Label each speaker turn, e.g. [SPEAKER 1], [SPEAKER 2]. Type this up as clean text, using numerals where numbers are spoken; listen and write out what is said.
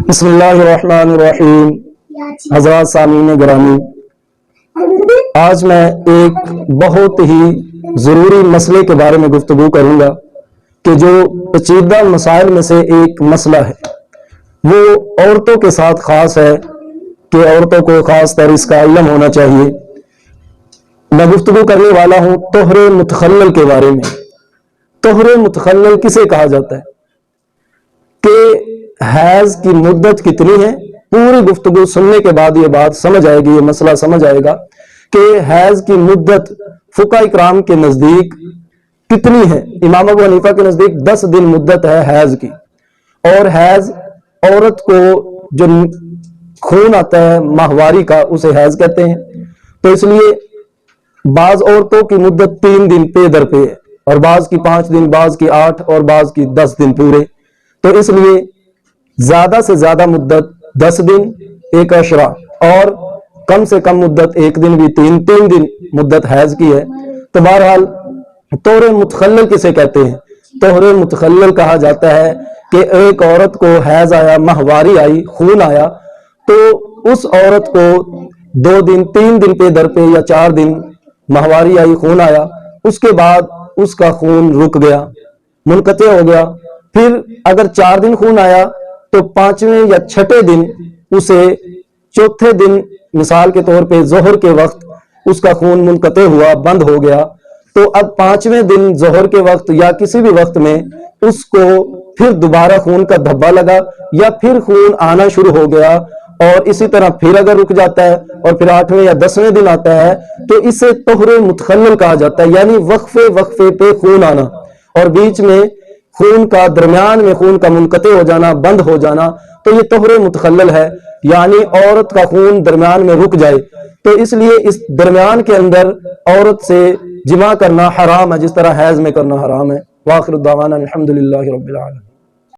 [SPEAKER 1] بسم اللہ الرحمن الرحیم۔ حضرات سامعین گرامی، آج میں ایک بہت ہی ضروری مسئلے کے بارے میں گفتگو کروں گا کہ جو پیچیدہ مسائل میں سے ایک مسئلہ ہے، وہ عورتوں کے ساتھ خاص ہے کہ عورتوں کو خاص طور اس کا علم ہونا چاہیے۔ میں گفتگو کرنے والا ہوں طہر متخلل کے بارے میں۔ طہر متخلل کسے کہا جاتا ہے کہ حیض کی مدت کتنی ہے؟ پوری گفتگو سننے کے بعد یہ بات سمجھ آئے گی، یہ مسئلہ سمجھ آئے گا کہ حیض کی مدت فقہاء اکرام کے نزدیک کتنی ہے۔ امام ابو حنیفہ کے نزدیک 10 دن مدت ہے حیض کی، اور حیض عورت کو جو خون آتا ہے ماہواری کا اسے حیض کہتے ہیں۔ تو اس لیے بعض عورتوں کی مدت 3 دن پے در پے ہے، اور بعض کی 5 دن، بعض کی 8 اور بعض کی 10 دن پورے۔ تو اس لیے زیادہ سے زیادہ مدت 10 دن 1 عشرہ، اور کم سے کم مدت 1 دن بھی 3 دن مدت حیض کی ہے۔ تو بہرحال طہر متخلل کسے کہتے ہیں؟ طہر متخلل کہا جاتا ہے کہ ایک عورت کو حیض آیا، ماہواری آئی، خون آیا، تو اس عورت کو 2 دن 3 دن پہ در پہ یا 4 دن ماہواری آئی، خون آیا، اس کے بعد اس کا خون رک گیا، منقطع ہو گیا۔ پھر اگر 4 دن خون آیا تو 5ویں یا 6ٹھے دن اسے، چوتھے دن مثال کے طور پہ ظہر کے وقت اس کا خون منقطع ہوا، بند ہو گیا، تو اب 5ویں دن ظہر کے وقت یا کسی بھی وقت میں اس کو پھر دوبارہ خون کا دھبا لگا یا پھر خون آنا شروع ہو گیا، اور اسی طرح پھر اگر رک جاتا ہے اور پھر 8ویں یا 10ویں دن آتا ہے تو اسے طہر متخلل کہا جاتا ہے، یعنی وقفے پہ خون آنا، اور بیچ میں خون کا، درمیان میں خون کا منقطع ہو جانا، بند ہو جانا، تو یہ طہر متخلل ہے، یعنی عورت کا خون درمیان میں رک جائے۔ تو اس لیے اس درمیان کے اندر عورت سے جماع کرنا حرام ہے، جس طرح حیض میں کرنا حرام ہے۔ وآخر دعوانا الحمدللہ رب العالمین۔